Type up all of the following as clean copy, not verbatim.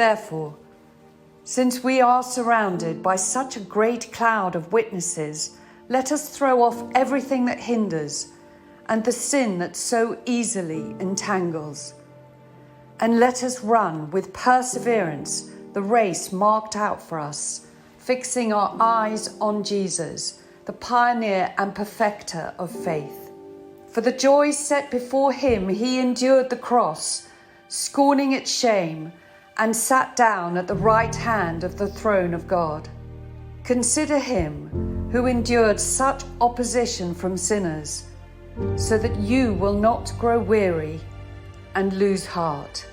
Therefore, since we are surrounded by such a great cloud of witnesses, let us throw off everything that hinders and the sin that so easily entangles. And let us run with perseverance the race marked out for us, fixing our eyes on Jesus, the pioneer and perfecter of faith. For the joy set before him, he endured the cross, scorning its shame, and sat down at the right hand of the throne of God. Consider him who endured such opposition from sinners, so that you will not grow weary and lose heart.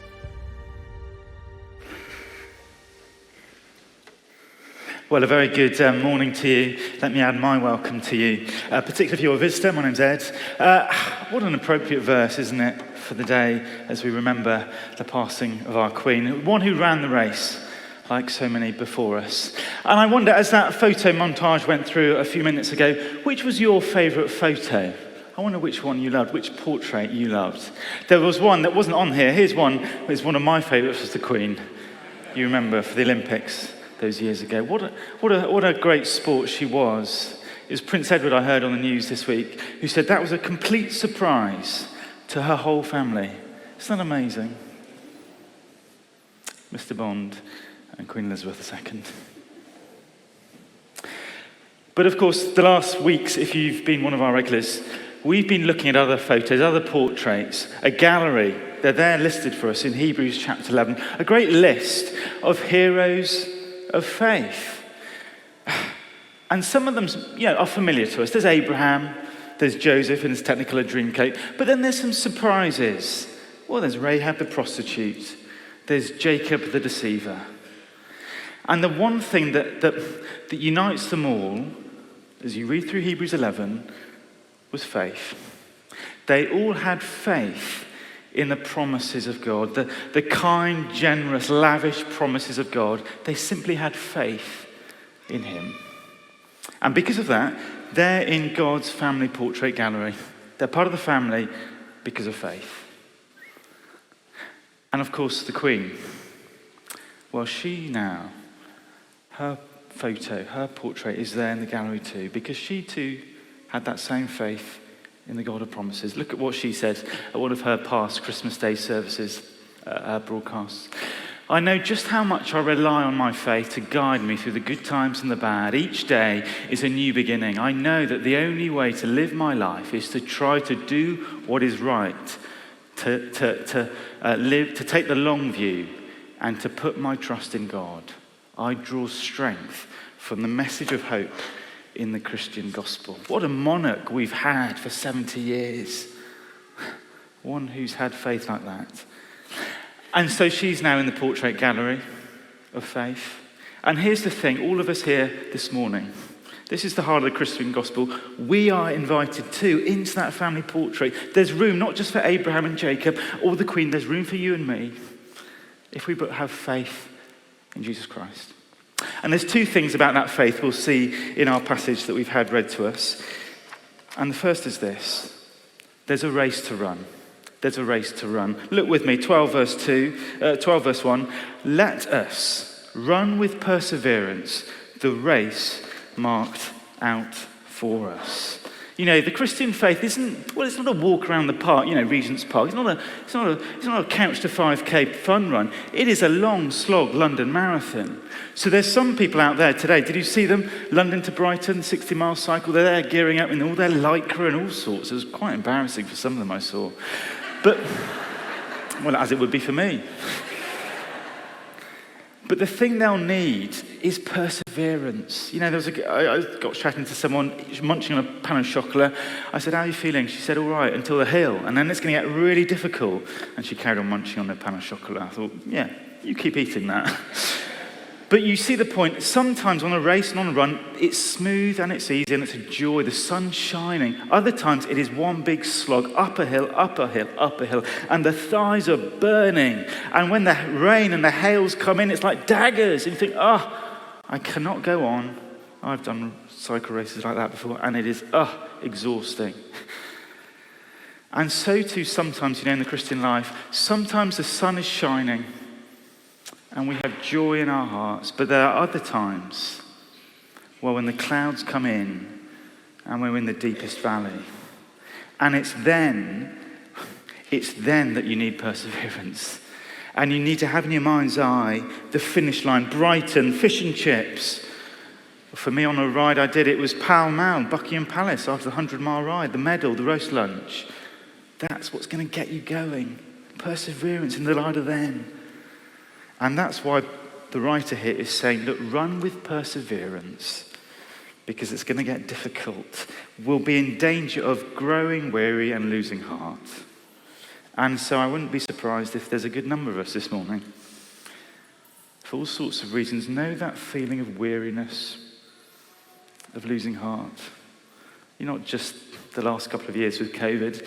Well, a very good morning to you. Let me add my welcome to you, particularly if you're a visitor. My name's Ed. What an appropriate verse, isn't it, for the day as we remember the passing of our Queen, one who ran the race like so many before us. And I wonder, as that photo montage went through a few minutes ago, which was your favourite photo? I wonder which one you loved, which portrait you loved. There was one that wasn't on here. Here's one. It's one of my favourites, was the Queen. You remember, for the Olympics those years ago. What a great sport she was. It was Prince Edward, I heard on the news this week, who said that was a complete surprise to her whole family. Isn't that amazing? Mr. Bond and Queen Elizabeth II. But of course, the last weeks, if you've been one of our regulars, we've been looking at other photos, other portraits, a gallery. They're there listed for us in Hebrews chapter 11. A great list of heroes of faith. And some of them, are familiar to us. There's Abraham, there's Joseph, and it's technically a dream coat. But then there's some surprises. Well, there's Rahab the prostitute. There's Jacob the deceiver. And the one thing that unites them all, as you read through Hebrews 11, was faith. They all had faith in the promises of God, the kind, generous, lavish promises of God. They simply had faith in him. And because of that, they're in God's family portrait gallery. They're part of the family because of faith. And of course, the Queen. Well, she now, her photo, her portrait is there in the gallery too, because she too had that same faith in the God of promises. Look at what she said at one of her past Christmas Day services, broadcasts. I know just how much I rely on my faith to guide me through the good times and the bad. Each day is a new beginning. I know that the only way to live my life is to try to do what is right, to take the long view, and to put my trust in God. I draw strength from the message of hope in the Christian gospel. What a monarch we've had for 70 years. One who's had faith like that. And so she's now in the portrait gallery of faith. And here's the thing, all of us here this morning, this is the heart of the Christian gospel. We are invited too into that family portrait. There's room not just for Abraham and Jacob or the Queen, there's room for you and me if we but have faith in Jesus Christ. And there's two things about that faith we'll see in our passage that we've had read to us. And the first is this. There's a race to run. There's a race to run. Look with me, 12 verse 1. Let us run with perseverance the race marked out for us. You know, the Christian faith isn't, well, it's not a walk around the park, Regent's Park. It's not a couch to 5K fun run. It is a long slog London marathon. So there's some people out there today, did you see them? London to Brighton, 60-mile cycle. They're there gearing up in all their lycra and all sorts. It was quite embarrassing for some of them I saw. But, well, as it would be for me. But the thing they'll need is perseverance. I got chatting to someone munching on a pan of chocolate. I said, how are you feeling? She said, all right, until the hill. And then it's going to get really difficult. And she carried on munching on the pan of chocolate. I thought, yeah, you keep eating that. But you see the point. Sometimes on a race and on a run, it's smooth and it's easy and it's a joy. The sun's shining. Other times it is one big slog, up a hill, up a hill, up a hill. And the thighs are burning. And when the rain and the hails come in, it's like daggers. And you think, I cannot go on. I've done cycle races like that before. And it is, exhausting. And so too sometimes, in the Christian life, sometimes the sun is shining. and we have joy in our hearts. But there are other times, well, when the clouds come in and we're in the deepest valley. And it's then that you need perseverance. And you need to have in your mind's eye the finish line, Brighton, fish and chips. For me, on a ride I did, it was Pall Mall, Buckingham Palace, after the 100-mile ride, the medal, the roast lunch. That's what's going to get you going. Perseverance in the light of them. And that's why the writer here is saying, look, run with perseverance, because it's going to get difficult. We'll be in danger of growing weary and losing heart. And so I wouldn't be surprised if there's a good number of us this morning, for all sorts of reasons, know that feeling of weariness, of losing heart. You're not just the last couple of years with COVID,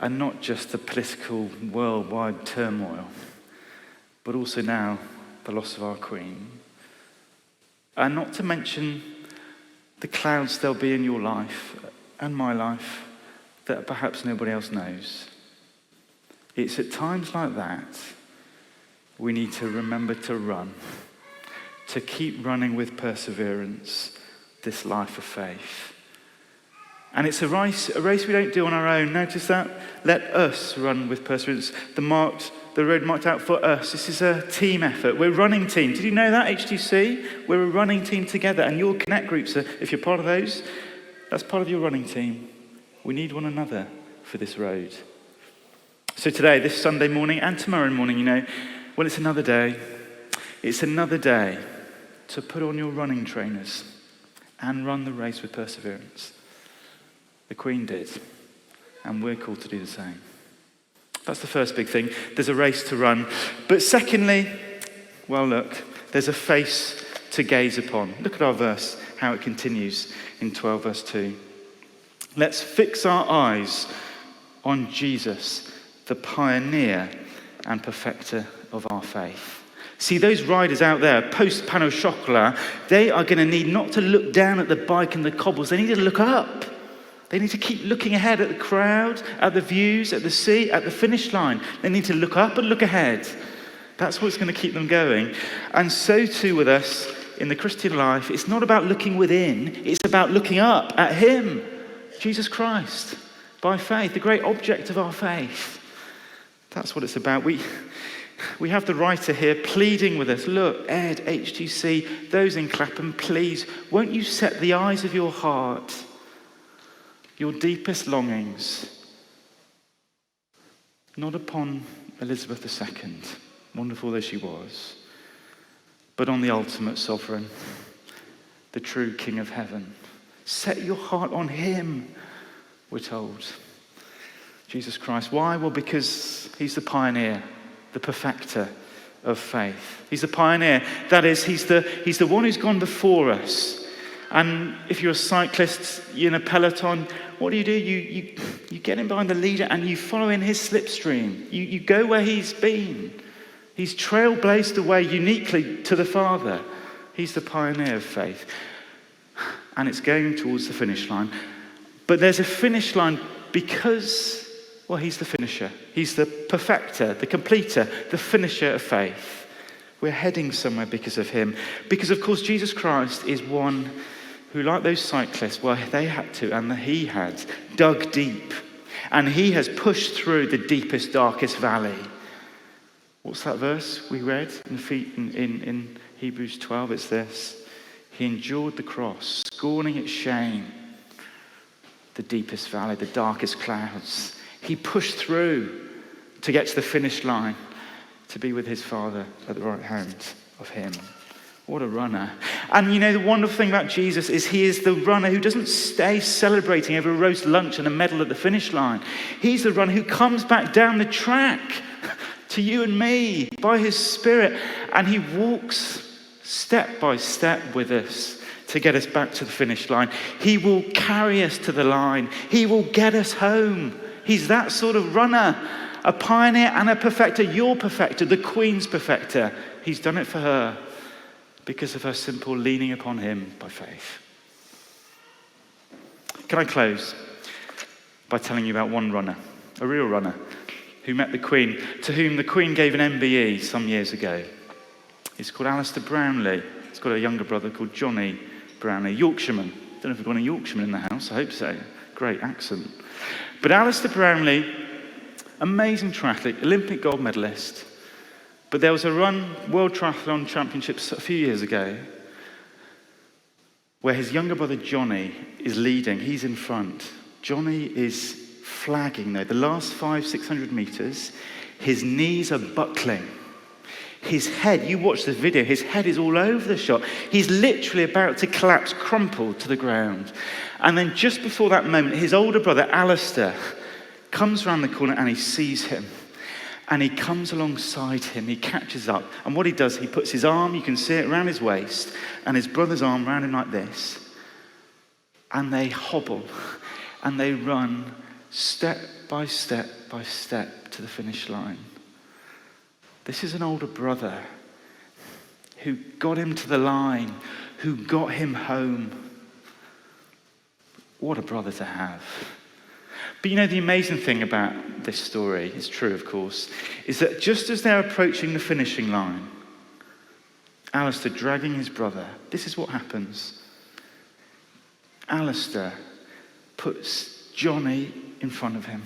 and not just the political worldwide turmoil, but also now the loss of our Queen. And not to mention the clouds there'll be in your life and my life that perhaps nobody else knows. It's at times like that we need to remember to run, to keep running with perseverance this life of faith. And it's a race we don't do on our own. Notice that? Let us run with perseverance. The road marked out for us. This is a team effort. We're a running team. Did you know that, HTC? We're a running team together. And your Connect groups, if you're part of those, that's part of your running team. We need one another for this road. So today, this Sunday morning and tomorrow morning, well, it's another day. It's another day to put on your running trainers and run the race with perseverance. The Queen did, and we're called to do the same. That's the first big thing. There's a race to run. But secondly, well, look, there's a face to gaze upon. Look at our verse, how it continues in 12 verse 2. Let's fix our eyes on Jesus, the pioneer and perfecter of our faith. See, those riders out there, post-Panneau Chocolat, they are going to need not to look down at the bike and the cobbles. They need to look up. They need to keep looking ahead at the crowd, at the views, at the sea, at the finish line. They need to look up and look ahead. That's what's going to keep them going. And so too with us in the Christian life. It's not about looking within. It's about looking up at him, Jesus Christ, by faith, the great object of our faith. That's what it's about. We have the writer here pleading with us. Look, Ed, HTC, those in Clapham, please, won't you set the eyes of your heart, your deepest longings, not upon Elizabeth II, wonderful though she was, but on the ultimate sovereign, the true King of heaven. Set your heart on him, we're told. Jesus Christ. Why? Well, because he's the pioneer, the perfecter of faith. He's the pioneer. That is, he's the one who's gone before us. And if you're a cyclist, you're in a peloton, what do? You get in behind the leader and you follow in his slipstream. You go where he's been. He's trailblazed the way uniquely to the Father. He's the pioneer of faith. And it's going towards the finish line. But there's a finish line because, well, he's the finisher. He's the perfecter, the completer, the finisher of faith. We're heading somewhere because of him. Because, of course, Jesus Christ is one who, like those cyclists, well, they had to, and he had, dug deep. And he has pushed through the deepest, darkest valley. What's that verse we read in Hebrews 12? It's this. He endured the cross, scorning its shame, the deepest valley, the darkest clouds. He pushed through to get to the finish line, to be with his Father at the right hand of him. What a runner. And the wonderful thing about Jesus is he is the runner who doesn't stay celebrating over a roast lunch and a medal at the finish line. He's the runner who comes back down the track to you and me by his Spirit, and he walks step by step with us to get us back to the finish line. He will carry us to the line. He will get us home. He's that sort of runner, a pioneer and a perfecter, your perfecter, the Queen's perfecter. He's done it for her because of her simple leaning upon him by faith. Can I close by telling you about one runner, a real runner, who met the Queen, to whom the Queen gave an MBE some years ago. He's called Alistair Brownlee. He's got a younger brother called Johnny Brownlee, Yorkshireman. Don't know if we've got any Yorkshiremen in the house. I hope so. Great accent. But Alistair Brownlee, amazing triathlete, Olympic gold medalist. But there was a World Triathlon Championships a few years ago where his younger brother Johnny is leading. He's in front. Johnny is flagging though. The last 500-600 meters, his knees are buckling. His head, you watch the video, his head is all over the shot. He's literally about to collapse, crumpled to the ground. And then just before that moment, his older brother, Alistair, comes around the corner and he sees him. And he comes alongside him, he catches up. And what he does, he puts his arm, you can see it, around his waist, and his brother's arm around him like this. And they hobble, and they run step by step by step to the finish line. This is an older brother who got him to the line, who got him home. What a brother to have. But you know, the amazing thing about this story, it's true of course, is that just as they're approaching the finishing line, Alistair dragging his brother, this is what happens. Alistair puts Johnny in front of him.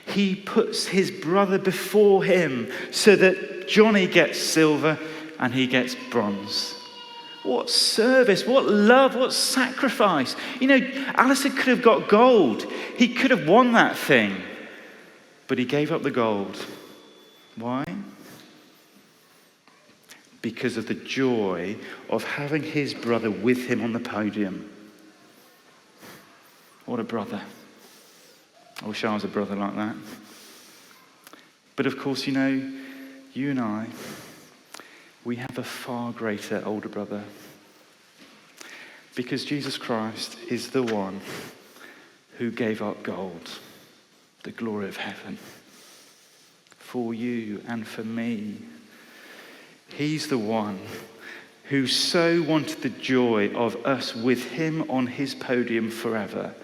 He puts his brother before him so that Johnny gets silver and he gets bronze. What service, what love, what sacrifice. You know, Alistair could have got gold. He could have won that thing. But he gave up the gold. Why? Because of the joy of having his brother with him on the podium. What a brother. I wish I was a brother like that. But of course, you know, you and I, we have a far greater older brother. Because Jesus Christ is the one who gave up gold, the glory of heaven, for you and for me. He's the one who so wanted the joy of us with him on his podium forever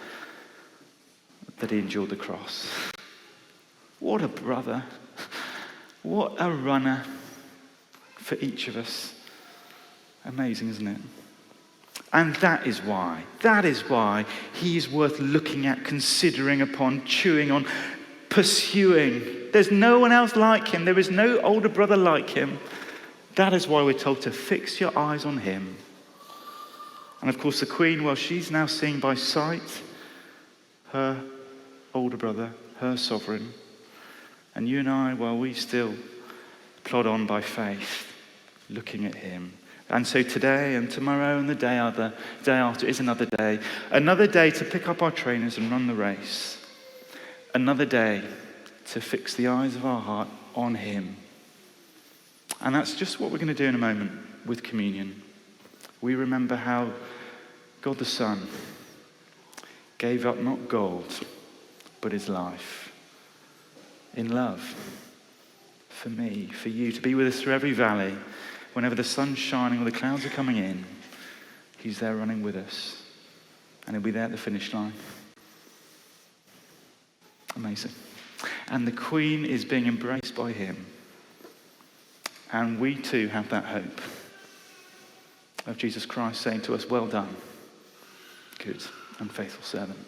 that he endured the cross. What a brother. What a runner for each of us. Amazing, isn't it? And that is why he is worth looking at, considering upon, chewing on, pursuing. There's no one else like him. There is no older brother like him. That is why we're told to fix your eyes on him. And of course the Queen, well, she's now seeing by sight her older brother, her sovereign. And you and I, well, we still plod on by faith, looking at him. And so today and tomorrow and the day after is another day. Another day to pick up our trainers and run the race. Another day to fix the eyes of our heart on him. And that's just what we're going to do in a moment with communion. We remember how God the Son gave up not gold, but his life in love for me, for you, to be with us through every valley. Whenever the sun's shining or the clouds are coming in, he's there running with us. And he'll be there at the finish line. Amazing. And the Queen is being embraced by him. And we too have that hope of Jesus Christ saying to us, well done, good and faithful servant.